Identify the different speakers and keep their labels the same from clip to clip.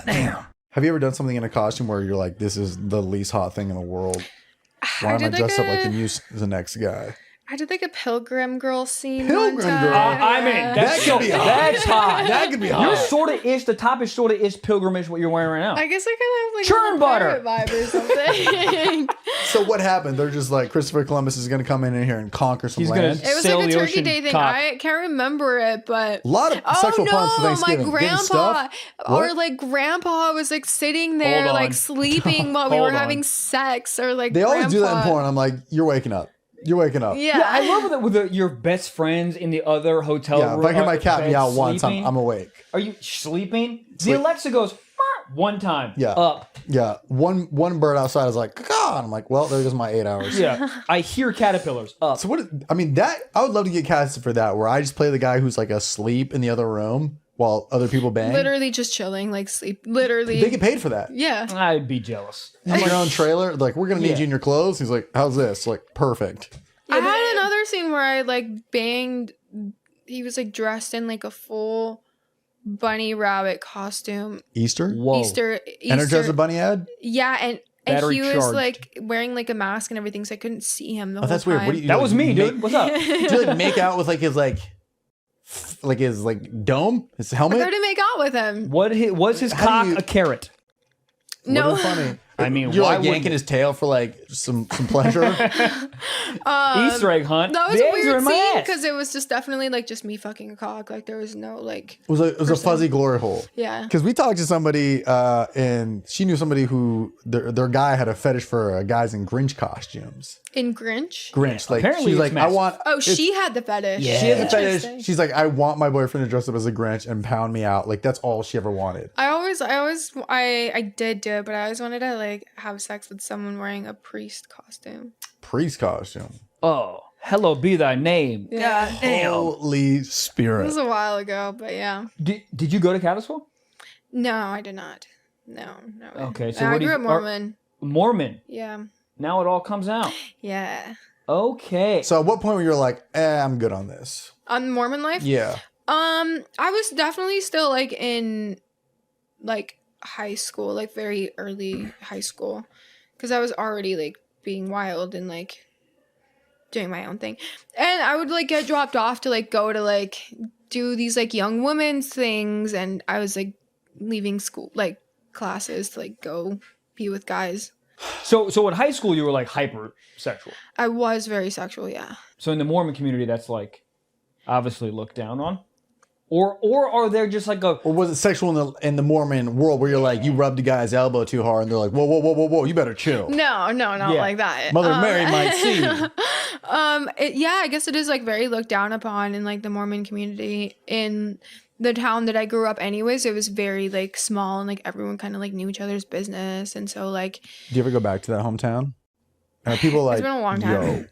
Speaker 1: Goddamn. Have you ever done something in a costume where you're like, this is the least hot thing in the world? Why am I dressed up like the next guy?
Speaker 2: I did like a Pilgrim Girl scene.
Speaker 1: Pilgrim Girl.
Speaker 3: I mean,
Speaker 1: That could be hot.
Speaker 3: That's hot.
Speaker 1: That could be hot.
Speaker 3: You're sort of ish. The top is sort of ish pilgrimage. What you're wearing right now.
Speaker 2: I guess I kind of have like
Speaker 3: Churn
Speaker 2: a
Speaker 3: butter
Speaker 2: pirate vibe or something.
Speaker 1: So what happened? They're just like, Christopher Columbus is going to come in here and conquer some land.
Speaker 2: It was
Speaker 3: Sail
Speaker 2: like a
Speaker 3: the
Speaker 2: Turkey
Speaker 3: ocean
Speaker 2: Day thing.
Speaker 3: cock.
Speaker 2: I can't remember it, but
Speaker 1: A lot of sexual puns for
Speaker 2: my
Speaker 1: Thanksgiving. Getting
Speaker 2: grandpa
Speaker 1: stuff?
Speaker 2: or
Speaker 1: What?
Speaker 2: like grandpa was like sitting there
Speaker 3: Hold on.
Speaker 2: like sleeping while we
Speaker 3: Hold
Speaker 2: were
Speaker 3: on.
Speaker 2: having sex or like
Speaker 1: They always
Speaker 2: grandpa.
Speaker 1: do that in porn. I'm like, you're waking up. You're waking up.
Speaker 2: Yeah.
Speaker 3: Yeah, I love that with your best friends in the other hotel
Speaker 1: Yeah,
Speaker 3: room.
Speaker 1: if I hear my cat
Speaker 3: bed
Speaker 1: meow once,
Speaker 3: sleeping.
Speaker 1: I'm awake.
Speaker 3: Are you sleeping? The
Speaker 1: Sleep.
Speaker 3: Alexa goes one time.
Speaker 1: Yeah.
Speaker 3: Up.
Speaker 1: Yeah, one bird outside is like, caw, and I'm like, well, there goes my 8 hours.
Speaker 3: Yeah. I hear caterpillars. Up.
Speaker 1: So I would love to get casted for that, where I just play the guy who's like asleep in the other room while other people bang.
Speaker 2: Literally just chilling, like sleep. Literally.
Speaker 1: They get paid for that.
Speaker 2: Yeah.
Speaker 3: I'd be jealous.
Speaker 1: In your own trailer, like, we're gonna need
Speaker 3: Yeah.
Speaker 1: you in your clothes. He's like, how's this? Like, perfect.
Speaker 2: I had another scene where I like banged. He was like dressed in like a full bunny rabbit costume.
Speaker 1: Easter?
Speaker 3: Whoa.
Speaker 2: Easter.
Speaker 1: Energizer Bunny ad?
Speaker 2: Yeah, and
Speaker 3: Battery
Speaker 2: he was
Speaker 3: charged.
Speaker 2: like wearing like a mask and everything, so I couldn't see him the whole
Speaker 1: Oh, that's
Speaker 2: time.
Speaker 1: weird. What do you
Speaker 3: That
Speaker 1: like,
Speaker 3: was me, dude. What's up?
Speaker 1: Did you like make out with like his dome? His
Speaker 2: I
Speaker 1: helmet?
Speaker 2: tried to make out with him.
Speaker 3: Was his
Speaker 1: How
Speaker 3: cock
Speaker 1: do you-
Speaker 3: a carrot?
Speaker 2: No.
Speaker 1: What is funny?
Speaker 3: I mean,
Speaker 1: You're
Speaker 3: why
Speaker 1: like
Speaker 3: wouldn't
Speaker 1: yanking
Speaker 3: it?
Speaker 1: his tail for like some pleasure.
Speaker 3: Easter egg hunt.
Speaker 2: That was
Speaker 3: The
Speaker 2: a
Speaker 3: eggs are
Speaker 2: weird
Speaker 3: in my
Speaker 2: scene
Speaker 3: ass.
Speaker 2: because it was just definitely like just me fucking a cock. Like there was no like
Speaker 1: It was a fuzzy glory hole.
Speaker 2: yeah.
Speaker 1: Because we talked to somebody and she knew somebody who their guy had a fetish for guys in Grinch costumes.
Speaker 2: In Grinch.
Speaker 1: Grinch, like
Speaker 3: Apparently
Speaker 1: she's
Speaker 3: it's
Speaker 1: like,
Speaker 3: massive.
Speaker 1: I want.
Speaker 2: Oh, she had the fetish.
Speaker 3: Yeah.
Speaker 1: She had the
Speaker 2: Interesting.
Speaker 1: fetish. She's like, I want my boyfriend to dress up as a Grinch and pound me out. Like that's all she ever wanted.
Speaker 2: I did do it, but I always wanted to like have sex with someone wearing a priest costume.
Speaker 1: Priest costume.
Speaker 3: Oh, hello be thy name.
Speaker 2: Yeah.
Speaker 3: God damn.
Speaker 1: Holy
Speaker 2: It
Speaker 1: Spirit.
Speaker 2: was a while ago, but yeah.
Speaker 3: Did you go to cattle school?
Speaker 2: No, I did not. No.
Speaker 3: Okay, so
Speaker 2: I
Speaker 3: what do
Speaker 2: grew
Speaker 3: you-
Speaker 2: up Mormon.
Speaker 3: Mormon.
Speaker 2: Yeah.
Speaker 3: Now it all comes out.
Speaker 2: Yeah.
Speaker 3: Okay.
Speaker 1: So at what point were you like, I'm good on this?
Speaker 2: On Mormon life?
Speaker 1: Yeah.
Speaker 2: I was definitely still like in like high school, like very early high school, because I was already like being wild and like doing my own thing, and I would like get dropped off to like go to like do these like young women's things, and I was like leaving school like classes to like go be with guys.
Speaker 3: So in high school you were like hypersexual.
Speaker 2: I was very sexual, yeah.
Speaker 3: So in the Mormon community that's like obviously looked down on. Or are there just like a
Speaker 1: Or was it sexual in the Mormon world where you're like, you rubbed a guy's elbow too hard and they're like, whoa, you better chill.
Speaker 2: No, not
Speaker 3: Yeah.
Speaker 2: like that.
Speaker 1: Mother Mary might see you.
Speaker 2: Yeah, I guess it is like very looked down upon in like the Mormon community in the town that I grew up. Anyways, it was very like small and like everyone kind of like knew each other's business, and so like
Speaker 1: Do you ever go back to that hometown? Are people like,
Speaker 2: it's been a long time.
Speaker 1: yo?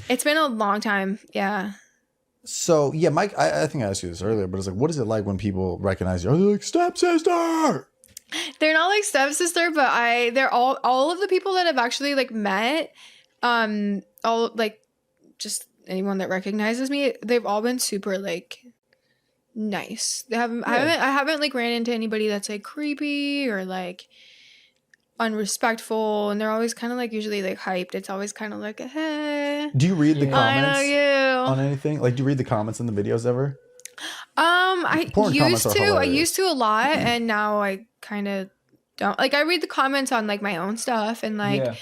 Speaker 2: It's been a long time. Yeah.
Speaker 1: So yeah, Mike, I think I asked you this earlier, but it's like, what is it like when people recognize you? Are they like stepsister?
Speaker 2: They're not like stepsister, but they're all of the people that I've actually like met, all like just anyone that recognizes me, they've all been super like nice. They haven't I haven't like ran into anybody that's like creepy or like unrespectful, and they're always kind of like usually like hyped. It's always kind of like, hey,
Speaker 1: Do you read the
Speaker 3: Yeah.
Speaker 2: I know
Speaker 1: comments
Speaker 2: you.
Speaker 1: on anything? Like, do you read the comments in the videos ever?
Speaker 2: I
Speaker 1: Porn comments
Speaker 2: used
Speaker 1: are
Speaker 2: to. I
Speaker 1: hilarious.
Speaker 2: used to a lot, and now I kind of don't. Like I read the comments on like my own stuff and like
Speaker 3: yeah.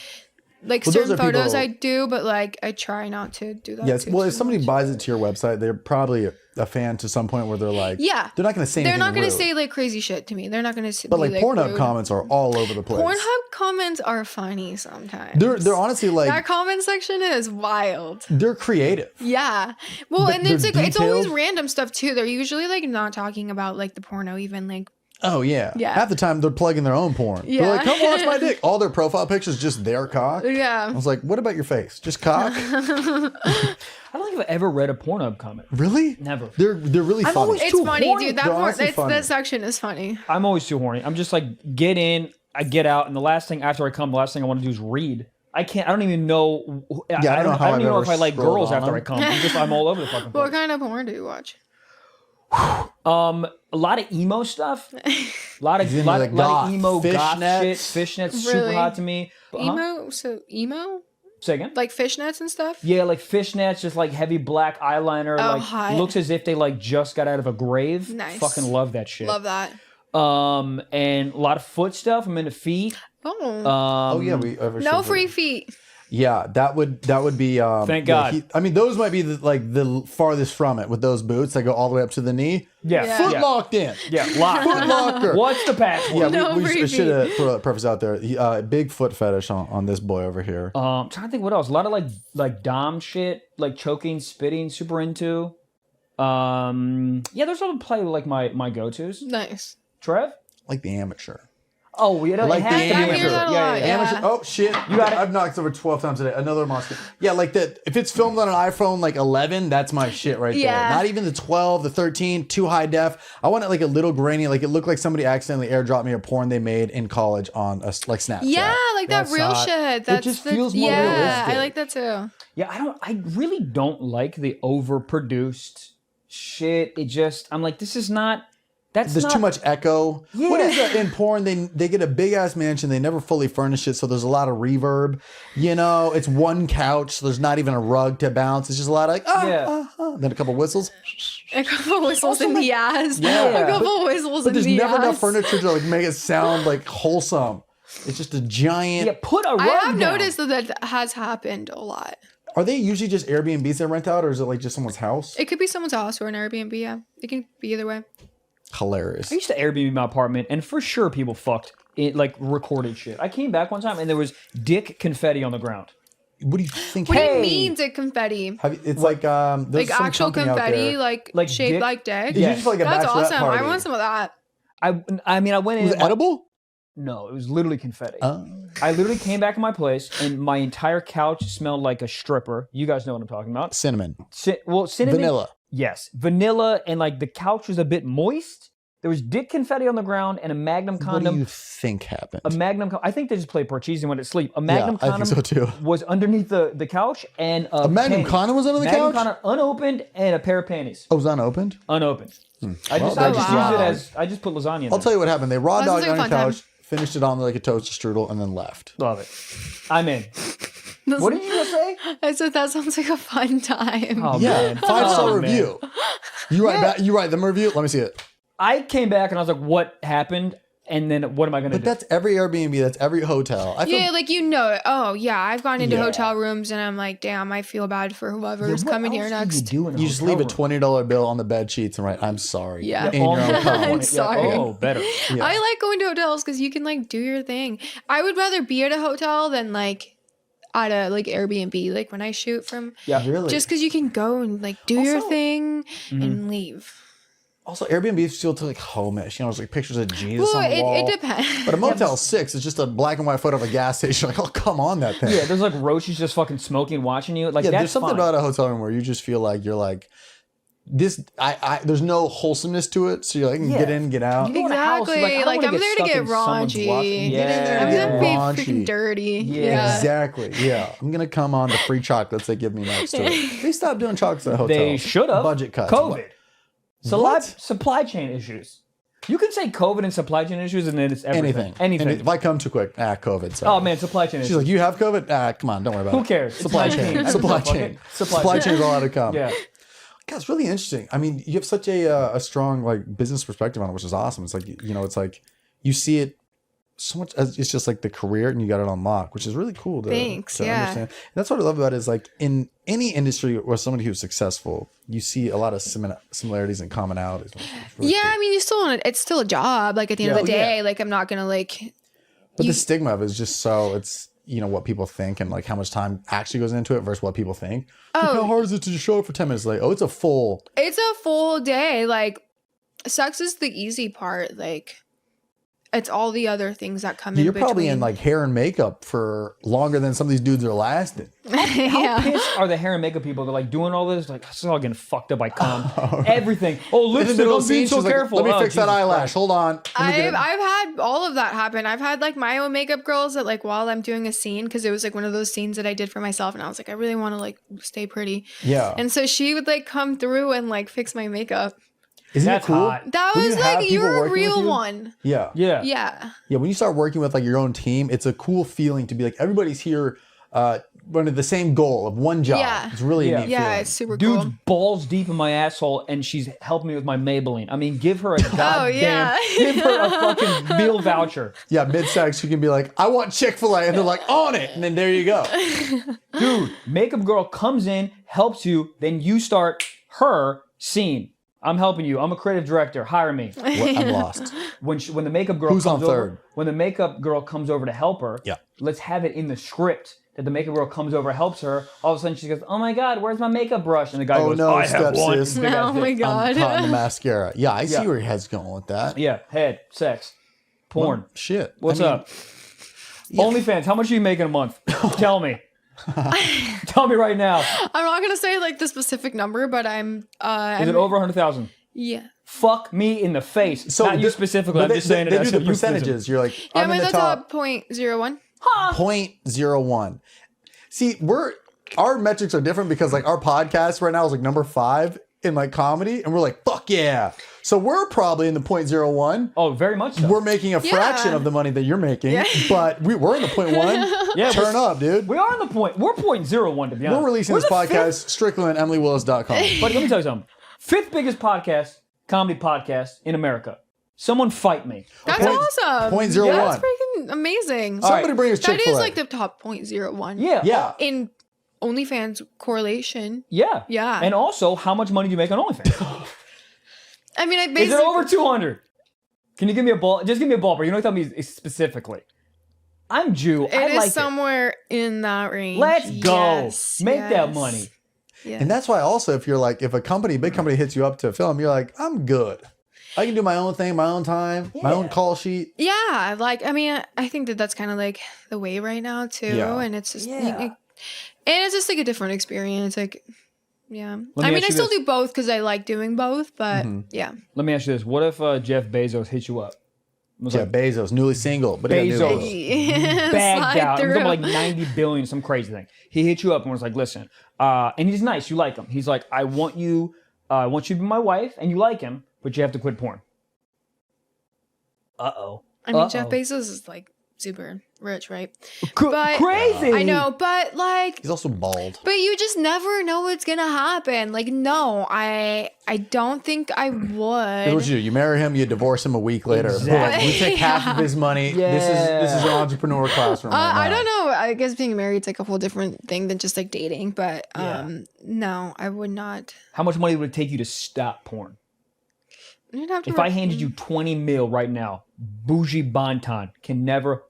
Speaker 2: like
Speaker 1: Well, those
Speaker 2: certain
Speaker 1: are
Speaker 2: photos
Speaker 1: people-
Speaker 2: I do, but like I try not to do that.
Speaker 1: Yes.
Speaker 2: too,
Speaker 1: Well,
Speaker 2: too
Speaker 1: if somebody
Speaker 2: much.
Speaker 1: buys it to your website, they're probably a fan to some point where they're like,
Speaker 2: Yeah.
Speaker 1: they're not going to say
Speaker 2: They're
Speaker 1: anything
Speaker 2: not going to
Speaker 1: rude.
Speaker 2: say like crazy shit to me. They're not going to
Speaker 1: But like Pornhub
Speaker 2: rude.
Speaker 1: comments are all over the place.
Speaker 2: Pornhub comments are funny sometimes.
Speaker 1: They're honestly like,
Speaker 2: that comment section is wild.
Speaker 1: they're creative.
Speaker 2: Yeah. Well,
Speaker 1: But
Speaker 2: and it's
Speaker 1: they're
Speaker 2: like it's always
Speaker 1: detailed.
Speaker 2: random stuff too. They're usually like not talking about like the porno even like
Speaker 1: Oh yeah.
Speaker 2: Yeah.
Speaker 1: Half the time they're plugging their own porn.
Speaker 2: Yeah.
Speaker 1: They're like, come watch my dick. All their profile pictures just their cock. I
Speaker 2: yeah.
Speaker 1: was like, what about your face? Just cock?
Speaker 3: I don't think I've ever read a Pornhub comment.
Speaker 1: Really?
Speaker 3: Never.
Speaker 1: They're really
Speaker 3: I'm
Speaker 1: funny.
Speaker 3: always
Speaker 2: It's
Speaker 3: too
Speaker 2: funny,
Speaker 3: horny.
Speaker 2: dude.
Speaker 1: They're honestly funny.
Speaker 2: That section is funny.
Speaker 3: I'm always too horny. I'm just like get in, I get out, and the last thing after I come, the last thing I want to do is read. I don't even know.
Speaker 1: Yeah, I don't know how
Speaker 3: I don't
Speaker 1: I've
Speaker 3: even know
Speaker 1: ever
Speaker 3: if I like
Speaker 1: scrolled
Speaker 3: girls
Speaker 1: on
Speaker 3: after
Speaker 1: them.
Speaker 3: I come. I'm all over the fucking place.
Speaker 2: What kind of porn do you watch?
Speaker 3: A lot of emo stuff. A lot of
Speaker 1: He's into the goth.
Speaker 3: emo goth shit.
Speaker 1: Fishnets.
Speaker 3: Fishnets super
Speaker 2: Really?
Speaker 3: hot to me.
Speaker 2: Emo? So emo?
Speaker 3: Say again?
Speaker 2: Like fishnets and stuff?
Speaker 3: Yeah, like fishnets, just like heavy black eyeliner.
Speaker 2: Oh,
Speaker 3: like
Speaker 2: hot.
Speaker 3: looks as if they like just got out of a grave.
Speaker 2: Nice.
Speaker 3: Fucking love that shit.
Speaker 2: Love that.
Speaker 3: And a lot of foot stuff. I'm into feet.
Speaker 2: Oh.
Speaker 1: Yeah,
Speaker 2: No free feet.
Speaker 1: Yeah, that would be.
Speaker 3: Thank God.
Speaker 1: I mean, those might be the farthest from it with those boots that go all the way up to the knee.
Speaker 3: Yeah.
Speaker 1: Foot locked in.
Speaker 3: Yeah, locked.
Speaker 1: Foot locker.
Speaker 3: What's the password?
Speaker 1: Yeah,
Speaker 2: No
Speaker 1: we
Speaker 2: free
Speaker 1: should have throw that preface out there. Big foot fetish on this boy over here.
Speaker 3: I'm trying to think what else. A lot of like dom shit, like choking, spitting, super into. Yeah, those are probably like my go-tos.
Speaker 2: Nice.
Speaker 3: Trev?
Speaker 1: Like the amateur.
Speaker 3: Oh, we had
Speaker 1: Like the
Speaker 2: I hear that a lot, yeah.
Speaker 1: Amateur. Oh shit! I've knocked over 12 times today. Another monster. Yeah, like that. If it's filmed on an iPhone like 11, that's my shit right
Speaker 2: Yeah.
Speaker 1: there. Not even the 12, the 13, too high def. I want it like a little grainy. Like it looked like somebody accidentally airdropped me a porn they made in college on like Snapchat.
Speaker 2: Yeah, like that
Speaker 1: That's
Speaker 2: real
Speaker 1: hot.
Speaker 2: shit. That's
Speaker 1: just feels more
Speaker 2: yeah,
Speaker 1: realistic.
Speaker 2: I like that too.
Speaker 3: Yeah, I really don't like the overproduced shit. I'm like, this is not.
Speaker 1: There's too much echo.
Speaker 3: Yeah.
Speaker 1: What is that in porn? They get a big ass mansion. They never fully furnish it, so there's a lot of reverb. You know, it's one couch, so there's not even a rug to bounce. It's just a lot of like then a couple whistles.
Speaker 2: A couple whistles in the ass.
Speaker 3: Yeah.
Speaker 2: A couple whistles
Speaker 1: But
Speaker 2: in
Speaker 1: there's
Speaker 2: the
Speaker 1: never
Speaker 2: ass.
Speaker 1: enough furniture to like make it sound like wholesome. It's just a giant.
Speaker 3: Yeah, put a rug
Speaker 2: I have
Speaker 3: down.
Speaker 2: noticed that has happened a lot.
Speaker 1: Are they usually just Airbnbs that rent out, or is it like just someone's house?
Speaker 2: It could be someone's house or an Airbnb. Yeah, it can be either way.
Speaker 1: Hilarious.
Speaker 3: I used to Airbnb my apartment, and for sure people fucked it, like recorded shit. I came back one time, and there was dick confetti on the ground.
Speaker 1: What do you think?
Speaker 2: What do
Speaker 3: Hey.
Speaker 2: you mean dick confetti?
Speaker 1: It's like there's
Speaker 2: Like
Speaker 1: some
Speaker 2: actual
Speaker 1: company out
Speaker 2: confetti,
Speaker 1: there.
Speaker 2: like shaped
Speaker 3: dick?
Speaker 2: like dick?
Speaker 1: It's usually for, like a
Speaker 2: That's
Speaker 1: bachelorette
Speaker 2: awesome.
Speaker 1: party.
Speaker 2: I want some of that.
Speaker 3: I mean, I went in.
Speaker 1: Was it edible?
Speaker 3: No, it was literally confetti.
Speaker 1: Oh.
Speaker 3: I literally came back in my place, and my entire couch smelled like a stripper. You guys know what I'm talking about.
Speaker 1: Cinnamon.
Speaker 3: Cinnamon.
Speaker 1: Vanilla.
Speaker 3: Yes, vanilla, and like the couch was a bit moist. There was dick confetti on the ground and a Magnum
Speaker 1: What
Speaker 3: condom.
Speaker 1: do you think happened?
Speaker 3: A Magnum. I think they just play Parcheesi and went to sleep. A Magnum
Speaker 1: I
Speaker 3: condom
Speaker 1: think so too.
Speaker 3: was underneath the couch, and
Speaker 1: A Magnum
Speaker 3: panties.
Speaker 1: condom was under the
Speaker 3: Magnum
Speaker 1: couch?
Speaker 3: condom unopened, and a pair of panties
Speaker 1: Oh, it was unopened?
Speaker 3: unopened. I
Speaker 1: Well,
Speaker 3: just
Speaker 1: that
Speaker 3: use
Speaker 1: just
Speaker 3: it
Speaker 1: wow.
Speaker 3: as I just put lasagna in
Speaker 1: I'll
Speaker 3: there.
Speaker 1: tell you what happened. They raw
Speaker 2: That
Speaker 1: dogged
Speaker 2: sounds
Speaker 1: on
Speaker 2: like
Speaker 1: the
Speaker 2: a fun
Speaker 1: couch, finished it on like a toaster strudel, and then left.
Speaker 3: Love it. I'm in. What did you just say?
Speaker 2: I said that sounds like a fun time.
Speaker 3: Oh,
Speaker 1: Yeah,
Speaker 3: man.
Speaker 1: 5-star
Speaker 3: Oh, man.
Speaker 1: review. You write them a review? Let me see it.
Speaker 3: I came back and I was like, "What happened?" And then what am I going to
Speaker 1: But
Speaker 3: do?
Speaker 1: that's every Airbnb. That's every hotel. I feel
Speaker 2: Yeah, like oh yeah, I've gone into
Speaker 1: Yeah.
Speaker 2: hotel rooms and I'm like, damn, I feel bad for whoever's
Speaker 3: What
Speaker 2: coming here
Speaker 3: else do
Speaker 2: next.
Speaker 3: You, do in a
Speaker 1: you just
Speaker 3: hotel
Speaker 1: leave a
Speaker 3: room?
Speaker 1: $20 bill on the bed sheets and write, "I'm sorry."
Speaker 2: Yeah.
Speaker 1: In your own
Speaker 3: I'm
Speaker 1: comment.
Speaker 2: sorry.
Speaker 3: Oh, better.
Speaker 1: Yeah.
Speaker 2: I like going to hotels because you can like do your thing. I would rather be at a hotel than like at a like Airbnb, like when I shoot from
Speaker 3: Yeah.
Speaker 1: Really?
Speaker 2: just because you can go and like do your
Speaker 1: Also-
Speaker 2: thing and leave.
Speaker 1: Also, Airbnbs feel to like home-ish. You know, there's like pictures of Jesus
Speaker 2: Well,
Speaker 1: on the wall.
Speaker 2: it depends.
Speaker 1: But a Motel 6 is just a black and white photo of a gas station. Like, oh, come on, that thing.
Speaker 3: Yeah, there's like roaches just fucking smoking, watching you. Like
Speaker 1: Yeah,
Speaker 3: that's
Speaker 1: there's something
Speaker 3: fine.
Speaker 1: about a hotel room where you just feel like you're like, this. There's no wholesomeness to it, so you're like, get in, get out.
Speaker 3: You go in a house, you're
Speaker 2: Exactly.
Speaker 3: I don't
Speaker 2: Like,
Speaker 3: wanna
Speaker 2: I'm there to
Speaker 3: stuck
Speaker 2: get
Speaker 3: in someone's
Speaker 2: raunchy.
Speaker 3: washing-
Speaker 1: Get in there to
Speaker 2: I'm
Speaker 1: get
Speaker 2: gonna be
Speaker 1: raunchy.
Speaker 2: freaking dirty.
Speaker 3: Yeah.
Speaker 1: Exactly. Yeah, I'm gonna come on the free chocolates they give me next to it. They stopped doing chocolates at hotels.
Speaker 3: They should have.
Speaker 1: Budget cuts.
Speaker 3: COVID.
Speaker 1: What?
Speaker 3: Supply chain issues. You can say COVID and supply chain issues, and then it's everything.
Speaker 1: Anything. And if I come too quick, COVID. Sorry.
Speaker 3: Oh man, supply chain
Speaker 1: She's
Speaker 3: issues.
Speaker 1: like, you have COVID? Come on, don't worry about it.
Speaker 3: Who cares? It's
Speaker 1: Supply
Speaker 3: 19.
Speaker 1: chain.
Speaker 3: I don't
Speaker 1: Supply
Speaker 3: give a fuck.
Speaker 1: chain.
Speaker 3: Supply
Speaker 1: Supply
Speaker 3: chain.
Speaker 1: chain's allowed to come.
Speaker 3: Yeah.
Speaker 1: God, it's really interesting. I mean, you have such a strong like business perspective on it, which is awesome. It's like it's like you see it so much as it's just like the career, and you got it on lock, which is really cool.
Speaker 2: Thanks,
Speaker 1: to
Speaker 2: yeah.
Speaker 1: understand. And that's what I love about it is like in any industry where somebody who's successful, you see a lot of similarities and commonalities. It's really
Speaker 2: Yeah,
Speaker 1: cool.
Speaker 2: I mean, you still want it's still a job. Like at the end of the
Speaker 1: Yeah.
Speaker 2: day, like I'm not gonna like.
Speaker 1: But the stigma of it is just so it's what people think and like how much time actually goes into it versus what people think. Like, how hard is it to just show up for 10 minutes? Like, it's a full.
Speaker 2: It's a full day. Like, sex is the easy part. Like, it's all the other things that come in
Speaker 1: You're
Speaker 2: between.
Speaker 1: probably in like hair and makeup for longer than some of these dudes are lasting.
Speaker 3: How
Speaker 2: yeah.
Speaker 3: pissed are the hair and makeup people? They're like doing all this, like this is all getting fucked up by cum. Everything. Oh,
Speaker 1: In the
Speaker 3: lipstick.
Speaker 1: middle
Speaker 3: I'm
Speaker 1: of the scene,
Speaker 3: being so
Speaker 1: she's like,
Speaker 3: careful.
Speaker 1: let me
Speaker 3: Oh,
Speaker 1: fix that
Speaker 3: Jesus
Speaker 1: eyelash.
Speaker 3: Christ.
Speaker 1: Hold on. Let me get
Speaker 2: I've
Speaker 1: it.
Speaker 2: had all of that happen. I've had like my own makeup girls that like while I'm doing a scene, because it was like one of those scenes that I did for myself, and I was like, I really want to like stay pretty.
Speaker 1: Yeah.
Speaker 2: And so she would like come through and like fix my makeup.
Speaker 1: Isn't
Speaker 3: That's
Speaker 1: it cool?
Speaker 3: hot.
Speaker 2: That
Speaker 1: When
Speaker 2: was
Speaker 1: you have
Speaker 2: like,
Speaker 1: people
Speaker 2: you're a
Speaker 1: working with
Speaker 2: real
Speaker 1: you?
Speaker 2: one.
Speaker 1: Yeah.
Speaker 3: Yeah.
Speaker 2: Yeah.
Speaker 1: Yeah, when you start working with like your own team, it's a cool feeling to be like everybody's here under the same goal of one job.
Speaker 2: Yeah.
Speaker 1: It's really
Speaker 3: Yeah.
Speaker 1: a neat
Speaker 2: Yeah,
Speaker 1: feeling.
Speaker 2: it's super
Speaker 3: Dude's
Speaker 2: cool.
Speaker 3: balls deep in my asshole, and she's helping me with my Maybelline. I mean, give her a goddamn,
Speaker 2: yeah.
Speaker 3: give her a fucking meal voucher.
Speaker 1: Yeah, mid-sex, you can be like, I want Chick-fil-A, and they're like, on it, and then there you go.
Speaker 3: Dude, makeup girl comes in, helps you, then you start her scene. I'm helping you. I'm a creative director. Hire me.
Speaker 1: What? I'm lost.
Speaker 3: When the makeup girl
Speaker 1: Who's
Speaker 3: comes
Speaker 1: on
Speaker 3: over,
Speaker 1: third?
Speaker 3: when the makeup girl comes over to help her,
Speaker 1: Yeah.
Speaker 3: let's have it in the script that the makeup girl comes over, helps her. All of a sudden she goes, "Oh my god, where's my makeup brush?" And the guy
Speaker 1: Oh,
Speaker 3: goes,
Speaker 1: no,
Speaker 3: "I have one."
Speaker 1: stepsis.
Speaker 3: Big ass
Speaker 2: Oh my
Speaker 3: dick.
Speaker 2: god.
Speaker 1: I'm caught in the mascara. Yeah, I see
Speaker 3: Yeah.
Speaker 1: where your head's going with that.
Speaker 3: Yeah, head, sex, porn.
Speaker 1: Well, shit.
Speaker 3: What's
Speaker 1: I mean,
Speaker 3: up? OnlyFans. How much are you making a month? Tell me. Tell me right now.
Speaker 2: I'm not gonna say like the specific number, but I'm
Speaker 3: Is it over 100,000?
Speaker 2: yeah.
Speaker 3: Fuck me in the face. Not you specifically.
Speaker 1: but
Speaker 3: I'm just saying
Speaker 1: they
Speaker 3: it
Speaker 1: do
Speaker 3: as
Speaker 1: the
Speaker 3: a euphemism.
Speaker 1: percentages. You're like,
Speaker 2: Yeah,
Speaker 1: I'm in the
Speaker 2: that's
Speaker 1: top
Speaker 2: 0.01.
Speaker 1: 0.01. See, our metrics are different because like our podcast right now is like number 5 in like comedy, and we're like, fuck yeah. So we're probably in the 0.01.
Speaker 3: Oh, very much so.
Speaker 1: We're making a fraction
Speaker 2: Yeah.
Speaker 1: of the money that you're making, but we're in the 0.1.
Speaker 3: Yeah,
Speaker 1: Turn up, dude.
Speaker 3: We are on the point. We're 0.01 to be honest.
Speaker 1: We're releasing this
Speaker 3: the
Speaker 1: podcast strictly on EmilyWillis.com.
Speaker 3: But let me tell you something. 5th biggest podcast, comedy podcast in America. Someone fight me.
Speaker 2: That's
Speaker 1: Point-
Speaker 2: awesome.
Speaker 1: 0.01.
Speaker 2: Yeah, that's freaking amazing.
Speaker 1: Somebody bring us
Speaker 2: That
Speaker 1: Chick-fil-A.
Speaker 2: is like the top 0.01.
Speaker 3: Yeah.
Speaker 1: Yeah.
Speaker 2: In OnlyFans correlation.
Speaker 3: Yeah.
Speaker 2: Yeah.
Speaker 3: And also, how much money do you make on OnlyFans?
Speaker 2: I mean, I
Speaker 3: Is
Speaker 2: basically.
Speaker 3: it over 200? Can you give me a ball? Just give me a ballpark. You don't tell me specifically. I'm Jew.
Speaker 2: It
Speaker 3: I
Speaker 2: is
Speaker 3: like
Speaker 2: somewhere in that range.
Speaker 3: Let's go.
Speaker 2: Yes,
Speaker 3: Make that
Speaker 2: yes.
Speaker 3: money.
Speaker 2: Yeah.
Speaker 1: And that's why also if you're like, if a big company hits you up to film, you're like, I'm good. I can do my own thing, my own time, my own call sheet.
Speaker 2: Yeah, like I mean, I think that that's kind of like the way right now too,
Speaker 1: Yeah.
Speaker 2: and it's just
Speaker 3: Yeah.
Speaker 2: and it's just like a different experience. Like, yeah,
Speaker 3: Let
Speaker 2: I
Speaker 3: me
Speaker 2: mean,
Speaker 3: ask
Speaker 2: I
Speaker 3: you
Speaker 2: still
Speaker 3: this.
Speaker 2: do both because I like doing both, but yeah,
Speaker 3: Let me ask you this. What if Jeff Bezos hit you up? It was
Speaker 1: Yeah,
Speaker 3: like
Speaker 1: Bezos, newly single, but he got
Speaker 3: Bezos.
Speaker 1: new-
Speaker 3: bagged
Speaker 2: Slide
Speaker 3: out. I'm
Speaker 2: through.
Speaker 3: talking like 90 billion, some crazy thing. He hit you up and was like, listen, and he's nice. You like him. He's like, I want you to be my wife, and you like him, but you have to quit porn. Uh-oh.
Speaker 2: I mean, Jeff Bezos is like super rich, right? But-
Speaker 3: Crazy.
Speaker 2: I know, but like,
Speaker 1: He's also bald.
Speaker 2: but you just never know what's gonna happen. Like, no, I don't think I
Speaker 1: Here's what
Speaker 2: would.
Speaker 1: you do. You marry him, you divorce him a week later.
Speaker 3: Exactly.
Speaker 1: You take half of his money. This is an entrepreneur classroom.
Speaker 2: I don't know. I guess being married is like a whole different thing than just like dating. But
Speaker 3: Yeah.
Speaker 2: no, I would not.
Speaker 3: How much money would it take you to stop porn?
Speaker 2: You'd have to
Speaker 3: If I handed you 20 mil right now, bougie Bonton can never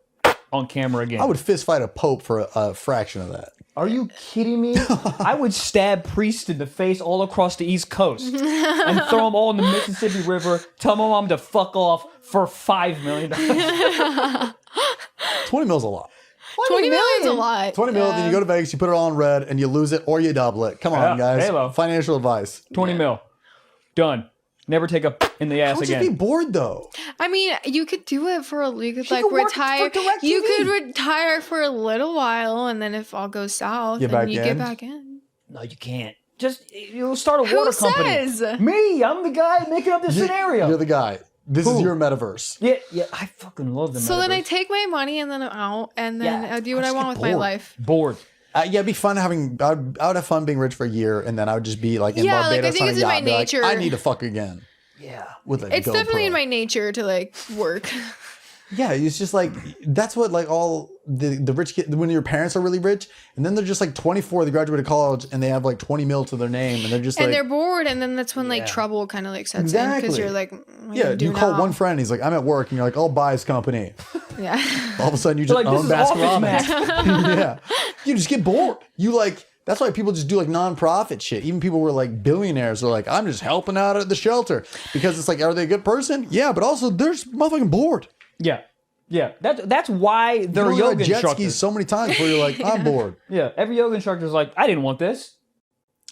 Speaker 3: on camera again.
Speaker 1: I would fist fight a pope for a fraction of that.
Speaker 3: Are you kidding me? I would stab priests in the face all across the East Coast and throw them all in the Mississippi River, tell my mom to fuck off for $5 million.
Speaker 1: 20 mil's a lot.
Speaker 2: 20 million's a lot.
Speaker 1: 20 mil, then you go to Vegas, you put it all in red, and you lose it or you double it. Come on,
Speaker 3: Yeah,
Speaker 1: guys.
Speaker 3: Halo.
Speaker 1: Financial advice.
Speaker 3: 20 mil. Done. Never take a in the ass
Speaker 1: How would you
Speaker 3: again.
Speaker 1: be bored though?
Speaker 2: I mean, you could do it for you could like
Speaker 3: could work
Speaker 2: retire.
Speaker 3: for DirecTV.
Speaker 2: You could retire for a little while, and then if all goes south,
Speaker 1: Get
Speaker 2: then
Speaker 1: back
Speaker 2: you
Speaker 1: in?
Speaker 2: get back in.
Speaker 3: No, you can't. Just you'll start a
Speaker 2: Who
Speaker 3: water company.
Speaker 2: says?
Speaker 3: Me, I'm the guy making up this scenario.
Speaker 1: You're the guy. This is
Speaker 3: Who?
Speaker 1: your metaverse.
Speaker 3: Yeah, I fucking love them.
Speaker 2: So then I take my money and then I'm out, and then
Speaker 3: Yeah.
Speaker 2: I do what I
Speaker 1: just
Speaker 2: want
Speaker 1: get
Speaker 2: with my
Speaker 1: bored.
Speaker 2: life.
Speaker 3: bored.
Speaker 1: Yeah, it'd be fun having. I would have fun being rich for a year, and then I would just be like in
Speaker 2: Yeah, like, I
Speaker 1: Barbados
Speaker 2: think
Speaker 1: on a
Speaker 2: it's in my
Speaker 1: yacht. and be like,
Speaker 2: nature.
Speaker 1: I need to fuck again
Speaker 3: Yeah.
Speaker 1: with a
Speaker 2: It's
Speaker 1: GoPro.
Speaker 2: definitely in my nature to like work.
Speaker 1: Yeah, it's just like that's what like all the rich kids when your parents are really rich, and then they're just like 24, they graduated college, and they have like 20 mil to their name, and they're just
Speaker 2: And
Speaker 1: like,
Speaker 2: they're bored, and then that's when like
Speaker 3: Yeah.
Speaker 2: trouble kind of like sets in
Speaker 1: Exactly.
Speaker 2: because you're like, what do
Speaker 1: yeah,
Speaker 2: do
Speaker 1: you call
Speaker 2: now?
Speaker 1: one friend, he's like, I'm at work, and you're like, I'll buy his company.
Speaker 2: Yeah.
Speaker 1: All of a sudden, you just
Speaker 3: Like, this
Speaker 1: own
Speaker 3: is
Speaker 1: Baskin
Speaker 3: Office
Speaker 1: Robbins. Yeah, you just get bored. You like. That's why people just do like nonprofit shit. Even people who are like billionaires are like, I'm just helping out at the shelter because it's like, are they a good person? Yeah, but also they're just motherfucking bored.
Speaker 3: Yeah. That's why they're
Speaker 1: You
Speaker 3: yoga
Speaker 1: jet skis
Speaker 3: instructors.
Speaker 1: so many times where you're like, I'm bored.
Speaker 3: Yeah, every yoga instructor is like, I didn't want this.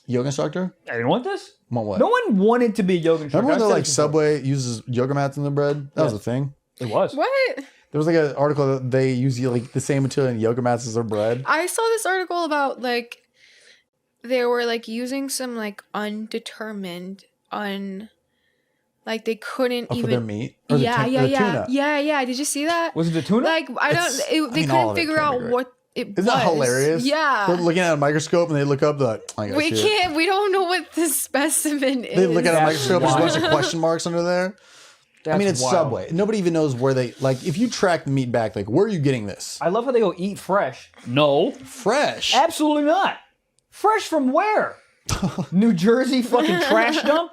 Speaker 1: Yoga instructor?
Speaker 3: I didn't want this.
Speaker 1: Want what?
Speaker 3: No one wanted to be a yoga instructor.
Speaker 1: Remember when
Speaker 3: I've
Speaker 1: they're
Speaker 3: said
Speaker 1: like
Speaker 3: it before.
Speaker 1: Subway uses yoga mats in their bread? That was
Speaker 3: Yes.
Speaker 1: a thing.
Speaker 3: It was.
Speaker 2: What?
Speaker 1: There was like an article that they use like the same material in yoga mats as their bread.
Speaker 2: I saw this article about like they were like using some like undetermined Like they couldn't
Speaker 1: for
Speaker 2: even.
Speaker 1: their meat? Or the
Speaker 2: Yeah, yeah,
Speaker 1: the
Speaker 2: yeah,
Speaker 1: tuna?
Speaker 2: yeah. Did you see that?
Speaker 3: Was it the tuna?
Speaker 2: Like I don't. They
Speaker 1: all
Speaker 2: couldn't
Speaker 1: of it
Speaker 2: figure
Speaker 1: can be
Speaker 2: out
Speaker 1: great.
Speaker 2: what it was.
Speaker 1: Isn't that hilarious?
Speaker 2: Yeah.
Speaker 1: They're looking at a microscope and they look up the. I got
Speaker 2: We
Speaker 1: shit.
Speaker 2: can't. We don't know what the specimen is.
Speaker 1: They look at a
Speaker 3: That's
Speaker 1: microscope. There's a bunch of
Speaker 3: wild.
Speaker 1: question marks under there. I mean,
Speaker 3: That's
Speaker 1: it's
Speaker 3: wild.
Speaker 1: Subway. Nobody even knows where they like. If you track the meat back, like where are you getting this?
Speaker 3: I love how they go eat fresh. No,
Speaker 1: Fresh.
Speaker 3: absolutely not. Fresh from where? New Jersey fucking trash dump?